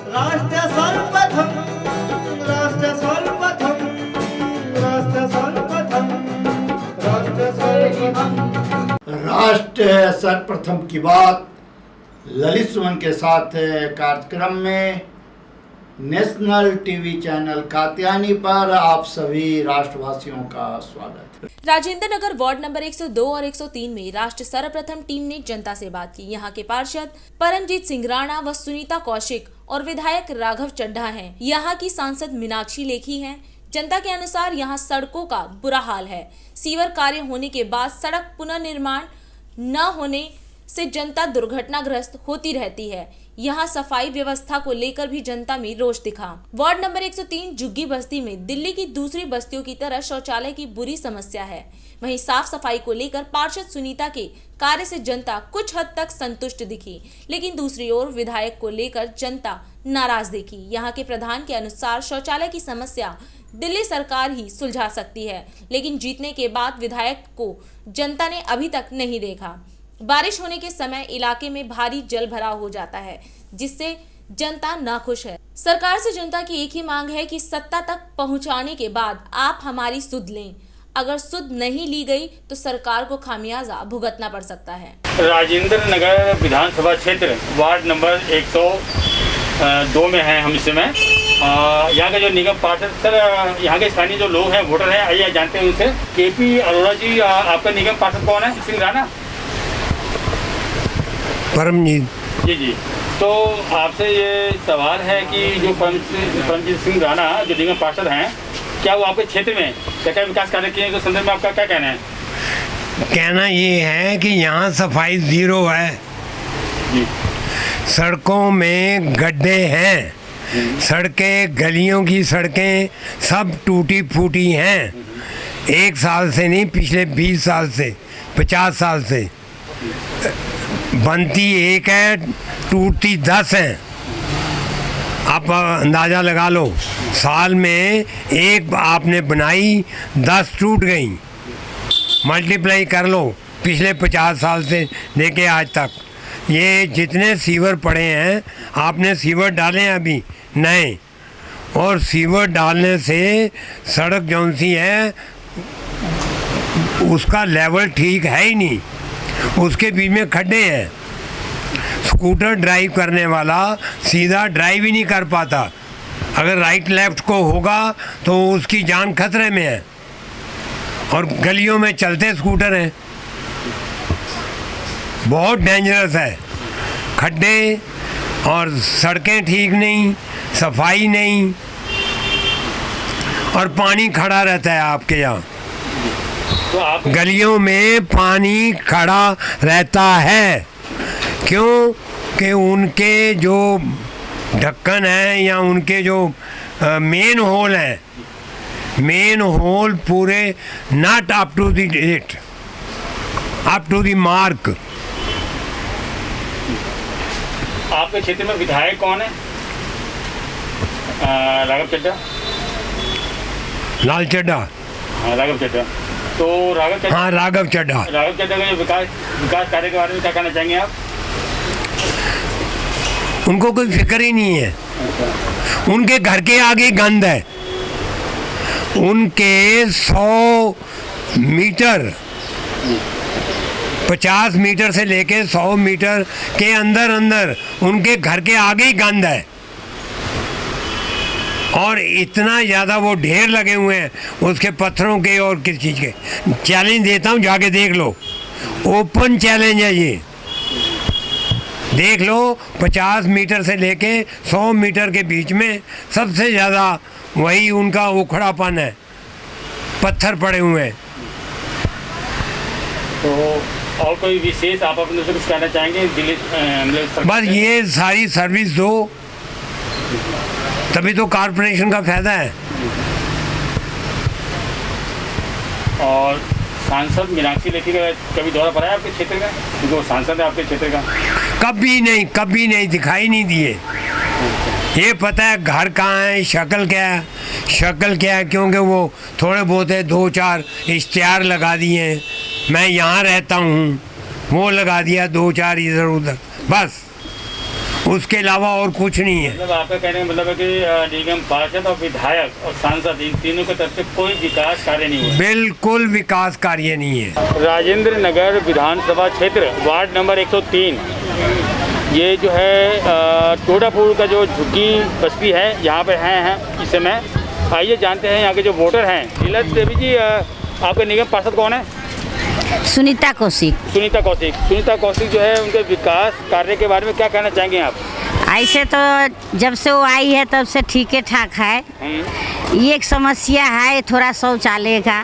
राष्ट्र सर्वप्रथम, राष्ट्र सर्वप्रथम, राष्ट्र सर्वप्रथम, राष्ट्र सर्वप्रथम। राष्ट्र सर्वप्रथम की बात ललित सुमन के साथ कार्यक्रम में नेशनल टीवी चैनल कात्यायनी पर आप सभी राष्ट्रवासियों का स्वागत है। राजेंद्र नगर वार्ड नंबर 102 और 103 में राष्ट्र सर्वप्रथम टीम ने जनता से बात की। यहाँ के पार्षद परमजीत सिंह राणा व सुनीता कौशिक और विधायक राघव चड्ढा हैं। यहाँ की सांसद मीनाक्षी लेखी हैं। जनता के अनुसार यहाँ सड़कों का बुरा हाल है। सीवर कार्य होने के बाद सड़क पुनर्निर्माण न होने से जनता दुर्घटनाग्रस्त होती रहती है। यहाँ सफाई व्यवस्था को लेकर भी जनता में रोष दिखा। वार्ड नंबर 103 झुग्गी बस्ती में दिल्ली की दूसरी बस्तियों की तरह शौचालय की बुरी समस्या है। वहीं साफ सफाई को लेकर पार्षद सुनीता के कार्य से जनता कुछ हद तक संतुष्ट दिखी, लेकिन दूसरी ओर विधायक को लेकर जनता नाराज दिखी। यहाँ के प्रधान के अनुसार शौचालय की समस्या दिल्ली सरकार ही सुलझा सकती है, लेकिन जीतने के बाद विधायक को जनता ने अभी तक नहीं देखा। बारिश होने के समय इलाके में भारी जल भराव हो जाता है, जिससे जनता नाखुश है। सरकार से जनता की एक ही मांग है कि सत्ता तक पहुंचाने के बाद आप हमारी सुध लें। अगर सुध नहीं ली गई तो सरकार को खामियाजा भुगतना पड़ सकता है। राजेंद्र नगर विधानसभा क्षेत्र वार्ड नंबर 102 में है हम इस समय। यहाँ का जो निगम पार्षद सर, यहाँ के स्थानीय जो लोग हैं, वोटर हैं, आइए जानते हैं उनसे। केपी अरोड़ा जी, आपका निगम पार्षद कौन है? सिंह राणा परमजीत जी। तो आपसे ये सवाल है कि जो परमजीत सिंह राणा जो निगम पार्षद हैं, क्या वो आपके क्षेत्र में क्या विकास कार्य किए हैं? तो संदर्भ में आपका क्या कहना है? कहना ये है कि यहाँ सफाई ज़ीरो है जी। सड़कों में गड्ढे हैं, सड़कें, गलियों की सड़कें सब टूटी फूटी हैं। 1 साल से नहीं, पिछले 20 साल से, 50 साल से। बनती एक है, टूटती 10 हैं। आप अंदाज़ा लगा लो, साल में एक आपने बनाई, 10 टूट गई। मल्टीप्लाई कर लो पिछले 50 साल से लेके आज तक। ये जितने सीवर पड़े हैं, आपने सीवर डाले हैं अभी नए, और सीवर डालने से सड़क जौन सी है उसका लेवल ठीक है ही नहीं, उसके बीच में खड्डे हैं। स्कूटर ड्राइव करने वाला सीधा ड्राइव ही नहीं कर पाता, अगर राइट लेफ्ट को होगा तो उसकी जान खतरे में है। और गलियों में चलते स्कूटर हैं, बहुत डेंजरस है। खड्डे और सड़कें ठीक नहीं, सफाई नहीं, और पानी खड़ा रहता है आपके यहाँ। तो आप गलियों में पानी खड़ा रहता है, क्यों कि उनके जो ढक्कन है या उनके जो मेन होल हैं, मेन होल पूरे not up to the date, up to the mark. आपके क्षेत्र में विधायक कौन है? राघव चड्ढा। लाल चड्ढा। हाँ, राघव चड्ढा। तो राघव चड्ढा, हाँ, राघव चड्ढा। राघव चड्ढा का विकास कार्य के बारे में क्या कहना चाहेंगे आप? उनको कोई फिक्र ही नहीं है। उनके घर के आगे गंद है। उनके 100 मीटर, 50 मीटर से लेके 100 मीटर के अंदर अंदर उनके घर के आगे ही गंद है, और इतना ज़्यादा वो ढेर लगे हुए हैं उसके पत्थरों के और किस चीज़ के। चैलेंज देता हूँ, जाके देख लो, ओपन चैलेंज है ये। देख लो, 50 मीटर से लेके 100 मीटर के बीच में सबसे ज़्यादा वही उनका उखड़ापन है, पत्थर पड़े हुए हैं। तो और कोई विशेष आप अपने से कुछ कहना चाहेंगे? दिल्ली बस ये सारी सर्विस दो, तभी तो कॉरपोरेशन का फायदा है। और सांसद मीनाक्षी लेखी का कभी दौरा पड़ा है आपके क्षेत्र का? क्योंकि वो सांसद है आपके क्षेत्र का। कभी नहीं दिखाई नहीं दिए। ये पता है घर कहाँ है, शक्ल क्या है, क्योंकि वो थोड़े बहुत है 2-4 इश्तिहार लगा दिए हैं, मैं यहाँ रहता हूँ, वो लगा दिया 2-4 इधर उधर, बस। उसके अलावा और कुछ नहीं है। मतलब आपका कहने का मतलब है कि निगम पार्षद और विधायक और सांसद इन तीनों की तरफ से कोई विकास कार्य नहीं हुआ। बिल्कुल विकास कार्य नहीं है। राजेंद्र नगर विधानसभा क्षेत्र वार्ड नंबर 103, ये जो है टोडापुर का जो झुग्गी बस्ती है, यहाँ पर हैं इस समय। आइए जानते हैं यहाँ के जो वोटर हैं। लीला देवी जी, आपके निगम पार्षद कौन है? सुनीता कौशिक। सुनीता कौशिक। सुनीता कौशिक जो है, उनके विकास कार्य के बारे में क्या कहना चाहेंगे आप? ऐसे तो जब से वो आई है तब से ठीक ठाक है। ये एक समस्या है थोड़ा शौचालय का।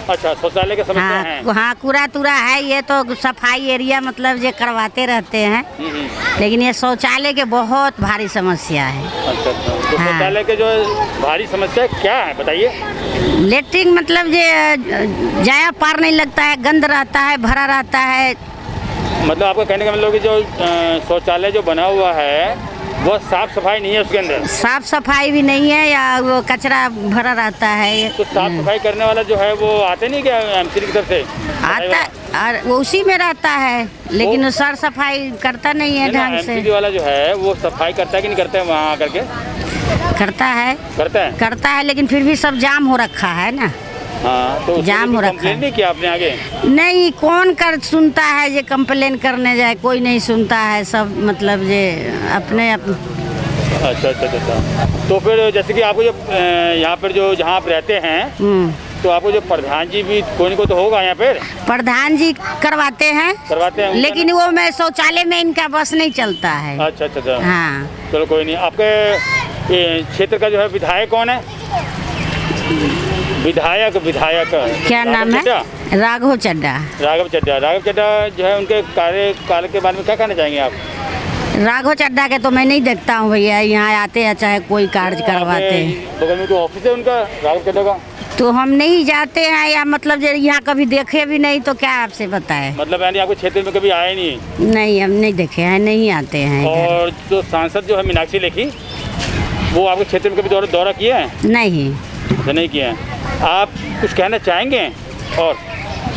अच्छा, शौचालय की समस्या है। हाँ, कूड़ा तूड़ा है, ये तो सफाई एरिया मतलब ये करवाते रहते हैं, लेकिन ये शौचालय के बहुत भारी समस्या है। अच्छा, तो शौचालय के जो भारी समस्या क्या है बताइए? लेट्रिन मतलब ये जाया पार नहीं लगता है, गंद रहता है, भरा रहता है। मतलब आपका कहने का मतलब कि जो शौचालय जो बना हुआ है वो साफ सफाई नहीं है, उसके अंदर साफ सफाई भी नहीं है, या वो कचरा भरा रहता है। तो साफ सफाई करने वाला जो है वो आते नहीं क्या एमसी की तरफ से? आता और वो उसी में रहता है, लेकिन वो सर सफाई करता नहीं है ढंग से। एमसी वाला जो है वो सफाई करता है कि नहीं करता है वहाँ आकर के? करता है, लेकिन फिर भी सब जाम हो रखा है ना। हाँ, तो जाम हो रखा है। नहीं किया आपने आगे? नहीं, कौन कर सुनता है, ये कंप्लेन करने जाए कोई नहीं सुनता है, सब मतलब ये अपने। अच्छा। तो फिर जैसे कि आपको जो यहाँ पर जो जहाँ आप रहते हैं, तो आपको जो प्रधान जी भी कोई को तो होगा यहाँ पर? प्रधान जी करवाते हैं लेकिन वो में शौचालय में इनका बस नहीं चलता है। अच्छा। हाँ, चलो कोई नहीं। आपके क्षेत्र का जो है विधायक कौन है? विधायक क्या नाम है? राघव चड्ढा। राघव चड्ढा जो है, उनके कार्यकाल के बारे में क्या कहना चाहेंगे आप? राघव चड्ढा के तो मैं नहीं देखता हूँ भैया, यहाँ आते हैं चाहे कोई कार्य करवाते हैं। बगल में तो ऑफिस है उनका, राघव चड्ढा का। तो हम नहीं जाते हैं, या मतलब यहाँ कभी देखे भी नहीं, तो क्या आपसे बताएं? मतलब यानी आपके क्षेत्र में कभी आए नहीं? नहीं, हम नहीं देखे हैं, नहीं आते हैं। और जो सांसद जो है मीनाक्षी लेखी, वो आपके क्षेत्र में कभी दौरा किया है? नहीं किया है। आप कुछ कहना चाहेंगे? और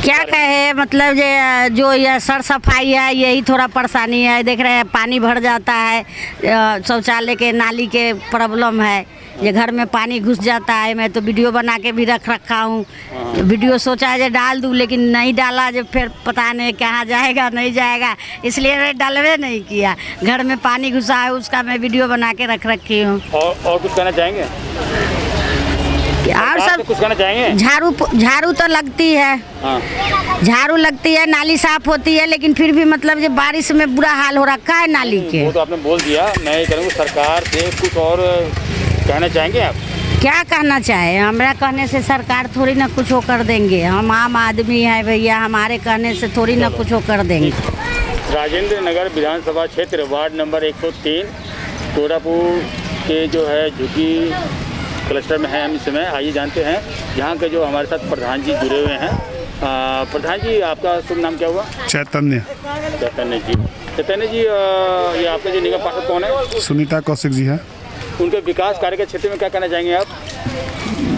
क्या कहे, मतलब ये जो ये सर सफाई है, यही थोड़ा परेशानी है। देख रहे हैं पानी भर जाता है, शौचालय के नाली के प्रॉब्लम है, ये घर में पानी घुस जाता है। मैं तो वीडियो बना के भी रखा हूँ। वीडियो सोचा है डाल दूँ, लेकिन नहीं डाला, जब फिर पता नहीं कहाँ जाएगा नहीं जाएगा, इसलिए मैं डालवे नहीं किया। घर में पानी घुसा है, उसका मैं वीडियो बना के रखी हूँ। और कुछ कहना चाहेंगे? और सब कुछ कहना चाहेंगे? झाड़ू तो लगती है। झाड़ू लगती है, नाली साफ होती है, लेकिन फिर भी मतलब जब बारिश में बुरा हाल हो रखा है नाली के। वो तो आपने बोल दिया, मैं ये करूँगा सरकार से कुछ और कहना चाहेंगे आप? क्या कहना चाहे, हमारा कहने से सरकार थोड़ी ना कुछ कर देंगे। हम आम आदमी है भैया, हमारे कहने से थोड़ी ना कुछ कर देंगे। राजेंद्र नगर विधानसभा क्षेत्र वार्ड नंबर 103 टोडापुर के जो है झुग्गी क्लस्टर में है हम इस समय। आइए जानते हैं यहाँ के जो हमारे साथ प्रधान जी जुड़े हुए हैं। प्रधान जी, आपका शुभ नाम क्या हुआ? चैतन्य जी, ये आपके जो निगम पार्षद कौन है? सुनीता कौशिक जी है। उनके विकास कार्य के क्षेत्र में क्या कहना चाहेंगे आप?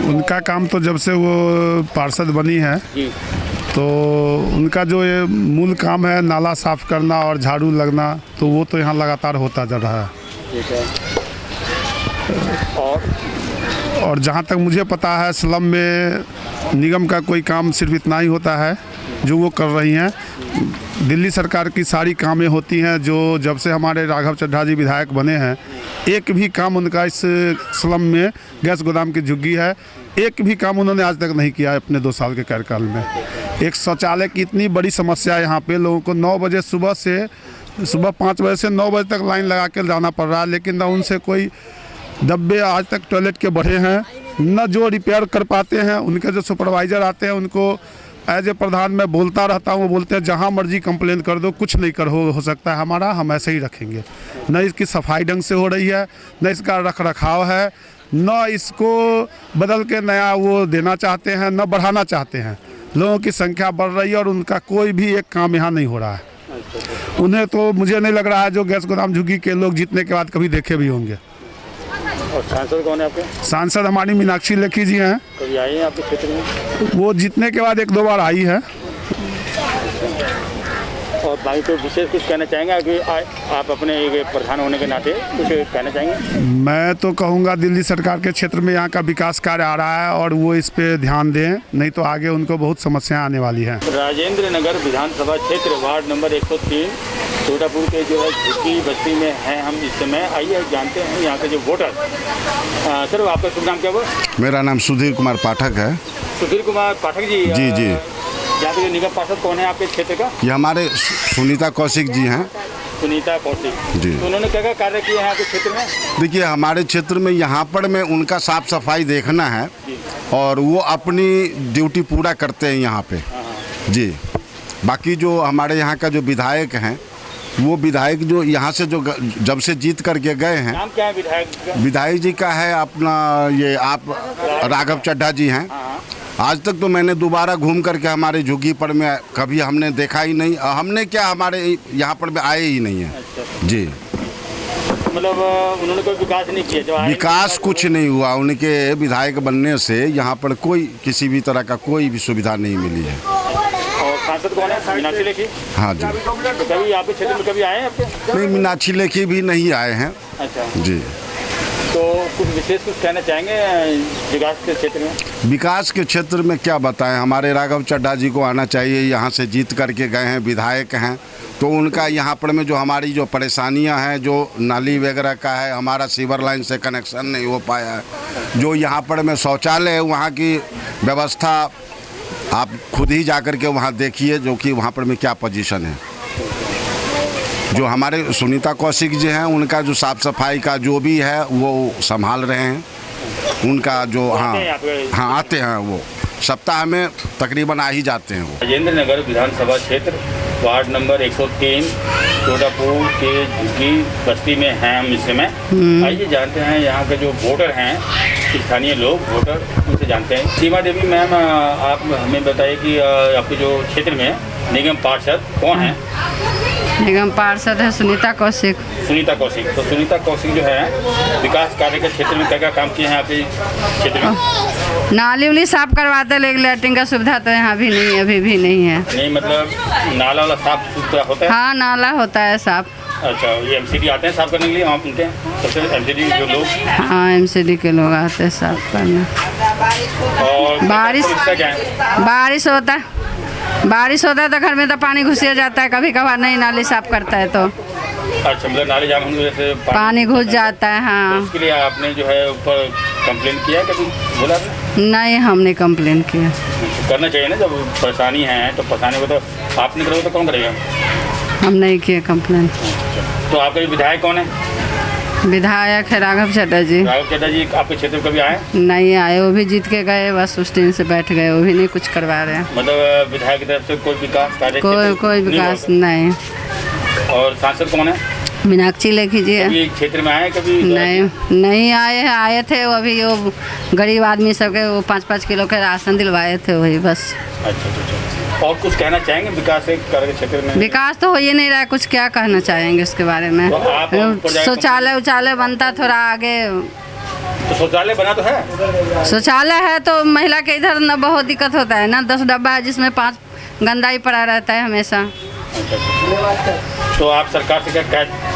उनका काम तो जब से वो पार्षद बनी है जी, तो उनका जो ये मूल काम है नाला साफ करना और झाड़ू लगना, तो वो तो यहाँ लगातार होता जा रहा है। ठीक है। और जहाँ तक मुझे पता है, स्लम में निगम का कोई काम सिर्फ इतना ही होता है जो वो कर रही हैं। दिल्ली सरकार की सारी कामें होती हैं, जो जब से हमारे राघव चड्ढा जी विधायक बने हैं, एक भी काम उनका इस स्लम में गैस गोदाम की झुग्गी है, एक भी काम उन्होंने आज तक नहीं किया है अपने 2 साल के कार्यकाल में। एक शौचालय की इतनी बड़ी समस्या है यहाँ पे, लोगों को 9 बजे सुबह 5 बजे से 9 बजे तक लाइन लगा के जाना पड़ रहा है, लेकिन न उनसे कोई डब्बे आज तक टॉयलेट के बढ़े हैं, न जो रिपेयर कर पाते हैं। उनके जो सुपरवाइज़र आते हैं उनको एज ए प्रधान मैं बोलता रहता हूँ, वो बोलते हैं जहाँ मर्जी कंप्लेन कर दो, कुछ नहीं हो सकता है हमारा, हम ऐसे ही रखेंगे। न इसकी सफाई ढंग से हो रही है, न इसका रख रखाव है, न इसको बदल के नया वो देना चाहते हैं, न बढ़ाना चाहते हैं। लोगों की संख्या बढ़ रही है और उनका कोई भी एक काम यहाँ नहीं हो रहा है। उन्हें तो मुझे नहीं लग रहा है जो गैस गोदाम झुग्गी के लोग जीतने के बाद कभी देखे भी होंगे। और सांसद कौन है आपके? सांसद हमारी मीनाक्षी लेखी जी हैं। कभी आई हैं आपके क्षेत्र में? वो जीतने के बाद 1-2 बार आई है। और बाकी कोई विशेष कुछ कहना चाहेंगे कि आप अपने एक प्रधान होने के नाते कुछ कहना चाहेंगे? मैं तो कहूँगा दिल्ली सरकार के क्षेत्र में यहाँ का विकास कार्य आ रहा है और वो इस पे ध्यान दें, नहीं तो आगे उनको बहुत समस्याएं आने वाली हैं। राजेंद्र नगर विधानसभा क्षेत्र वार्ड नंबर 103 छोटापुर के जो है झुग्गी बस्ती में हैं हम इस समय। आइए जानते हैं यहाँ के जो वोटर। सर आपका शुभ नाम क्या हुआ? मेरा नाम सुधीर कुमार पाठक है। सुधीर कुमार पाठक जी। जी जी। यहाँ के निगम पार्षद कौन है आपके क्षेत्र का? ये हमारे सुनीता कौशिक जी हैं। सुनीता कौशिक जी। तो उन्होंने क्या क्या कार्य किए हैं आपके क्षेत्र में? देखिए हमारे क्षेत्र में यहाँ पर में उनका साफ सफाई देखना है और वो अपनी ड्यूटी पूरा करते हैं यहाँ पे जी। बाकी जो हमारे यहाँ का जो विधायक हैं वो विधायक जो यहाँ से जो जब से जीत करके गए हैं। नाम क्या है विधायक का? विधायक जी का है अपना ये आप राघव चड्ढा जी हैं। आज तक तो मैंने दोबारा घूम करके हमारे झुग्गी पर में कभी हमने देखा ही नहीं। हमने क्या हमारे यहाँ पर में आए ही नहीं है जी। मतलब उन्होंने कोई विकास नहीं किया? विकास कुछ नहीं हुआ। उनके विधायक बनने से यहाँ पर कोई किसी भी तरह का कोई भी सुविधा नहीं मिली है। और सांसद कौन है? मीनाक्षी लेखी। हाँ जी। तो कभी आपके क्षेत्र में कभी आए हैं आपके? नहीं, मीनाक्षी लेखी भी नहीं आए हैं। अच्छा जी। तो कुछ विशेष कुछ कहना चाहेंगे विकास के क्षेत्र में? विकास के क्षेत्र में क्या बताएं, हमारे राघव चड्ढा जी को आना चाहिए। यहाँ से जीत करके गए हैं, विधायक हैं, तो उनका यहाँ पर में जो हमारी जो परेशानियाँ हैं, जो नाली वगैरह का है, हमारा सीवर लाइन से कनेक्शन नहीं हो पाया है, जो यहाँ पर में शौचालय है वहाँ की व्यवस्था आप खुद ही जा कर के वहाँ देखिए जो कि वहाँ पर में क्या पोजीशन है। जो हमारे सुनीता कौशिक जी हैं उनका जो साफ़ सफाई का जो भी है वो संभाल रहे हैं। उनका जो हाँ आते हैं, वो सप्ताह में तकरीबन आ ही जाते हैं वो। राजेंद्र नगर विधानसभा क्षेत्र वार्ड नंबर 103 छोटापुर के झुग्गी बस्ती में हैं हम इस समय। आइए जानते हैं यहाँ के जो वोटर हैं, स्थानीय लोग वोटर, उनसे जानते हैं। सीमा देवी मैम, आप हमें बताइए कि आपके जो क्षेत्र में निगम पार्षद कौन है? निगम पार्षद है सुनीता कौशिक। सुनीता कौशिक। तो सुनीता कौशिक जो है विकास कार्य के क्षेत्र में क्या क्या काम किए हैं आपके क्षेत्र में? नाली उली साफ करवाते, लेकिन लैट्रिन का सुविधा तो यहाँ भी नहीं है, अभी भी नहीं है। नहीं मतलब नाला वाला साफ सुथरा होता है? हाँ नाला होता है साफ। अच्छा, ये एमसीडी आते हैं साफ करने के लिए वहाँ उनके? सबसे एमसीडी जो लोग? हाँ एमसीडी के लोग आते हैं साफ करने। और बारिश होता है तो घर में तो पानी घुस जाता है, कभी कभार नहीं नाली साफ करता है तो। अच्छा, मतलब नाली जाम होने की वजह से पानी घुस जाता है। हाँ तो उसके लिए आपने जो है ऊपर कंप्लेन किया कभी? बोला नहीं, हमने कंप्लेन किया। करना चाहिए ना, जब परेशानी है तो परेशानी को तो आपने करोगे तो कौन करेगा? हम नहीं किए कंप्लेन। तो आपका विधायक कौन है? विधायक है राघव चड्ढा जी। राघव चड्ढा जी आपके क्षेत्र में कभी आए? नहीं आए, वो भी जीत के गए, बस उस दिन से बैठ गए, वो भी नहीं कुछ करवा रहे हैं। मतलब विधायक की तरफ से कोई विकास कार्य? कोई विकास नहीं। और सांसद कौन है? मीनाक्षी लेखी जी है। ये क्षेत्र में आए कभी? नहीं आए थे वो, अभी वो गरीब आदमी सबके वो 5-5 किलो के राशन दिलवाए थे, वही बस। अच्छा। और कुछ कहना चाहेंगे विकास कार्य के क्षेत्र में? विकास तो हो ही नहीं रहा है, कुछ क्या कहना चाहेंगे उसके बारे में। तो शौचालय बनता थोड़ा आगे। तो शौचालय बना तो है? शौचालय है तो महिला के इधर न बहुत दिक्कत होता है ना, 10 डब्बा है जिसमें 5 गंदा ही पड़ा रहता है हमेशा। तो आप सरकार से क्या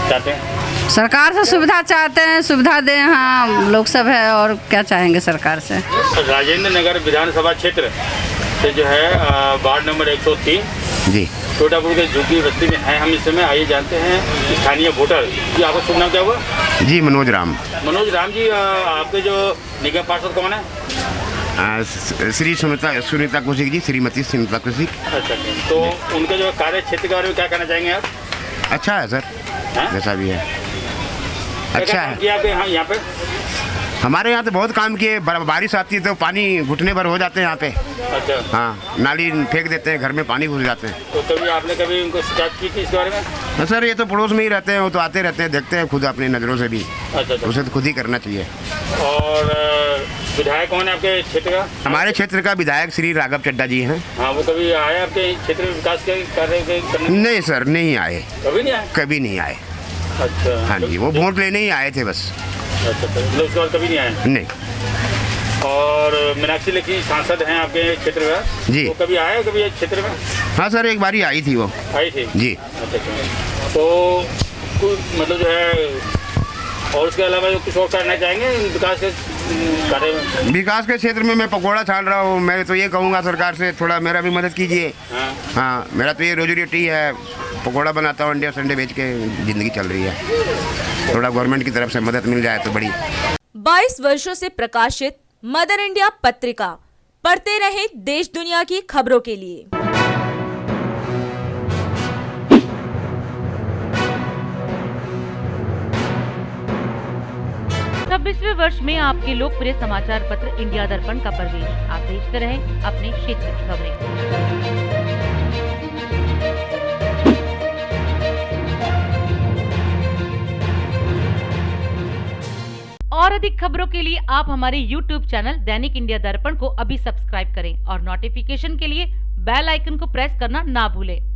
चाहते हैं? सरकार से सुविधा चाहते हैं, सुविधा दें। हाँ लोग सब है, और क्या चाहेंगे सरकार से। राजेंद्र नगर विधानसभा क्षेत्र से जो है वार्ड नंबर 103 जी छोटापुर के झुग्गी बस्ती में हैं हम इस समय। आइए जानते हैं स्थानीय वोटर जी। आपका शुभ नाम क्या हुआ? जी मनोज राम। मनोज राम जी, आपके जो निगम पार्षद कौन है? श्री सुनीता कौशिक जी, श्रीमती सुनीता कौशिक। अच्छा, तो उनके जो कार्य क्षेत्र के बारे में क्या कहना चाहेंगे आप? अच्छा है सर, जैसा भी है अच्छा है। क्या आपके यहाँ पे? हमारे यहाँ तो बहुत काम किए, बारिश आती है तो पानी घुटने भर हो जाते हैं यहाँ पे। अच्छा। हाँ, नाली फेंक देते हैं, घर में पानी घुस जाते हैं। तो कभी आपने कभी उनको शिकायत की थी इस बारे में? हाँ सर, ये तो पड़ोस में ही रहते हैं, वो तो आते रहते हैं, देखते हैं खुद अपनी नज़रों से भी। अच्छा। उसे तो खुद ही करना चाहिए। और विधायक कौन है आपके क्षेत्र का? हमारे क्षेत्र का विधायक श्री राघव चड्ढा जी हैं। हाँ, वो कभी आए आपके क्षेत्र में विकास के कार्य करने? नहीं सर, नहीं आए। कभी नहीं आए? कभी नहीं आए। अच्छा। हाँ जी, वो वोट लेने ही आए थे बस। अच्छा, मतलब उसके बाद कभी नहीं आए? नहीं। और मीनाक्षी लेखी सांसद हैं आपके क्षेत्र में जी। वो कभी आए कभी इस क्षेत्र में? हाँ सर, एक बारी आई थी वो। आई थी जी। अच्छा अच्छा। तो मतलब जो है और उसके अलावा जो कुछ और करना चाहेंगे विकास के कार्य में? विकास के क्षेत्र में मैं पकौड़ा छान रहा हूँ। मैं तो ये कहूँगा सरकार से थोड़ा मेरा भी मदद कीजिए। हाँ, मेरा तो ये रोजी रोटी है, पकौड़ा बनाता हूँ, अंडे और संडे बेच के ज़िंदगी चल रही है। थोड़ा गवर्नमेंट की तरफ से मदद मिल जाए तो बड़ी। 22 वर्षों से प्रकाशित मदर इंडिया पत्रिका, पढ़ते रहे देश दुनिया की खबरों के लिए। 26वें वर्ष में आपके लोकप्रिय समाचार पत्र इंडिया दर्पण का प्रवेश। आप देखते रहें अपने क्षेत्र की खबरें। और अधिक खबरों के लिए आप हमारे YouTube चैनल दैनिक इंडिया दर्पण को अभी सब्सक्राइब करें और नोटिफिकेशन के लिए बेल आइकन को प्रेस करना ना भूलें।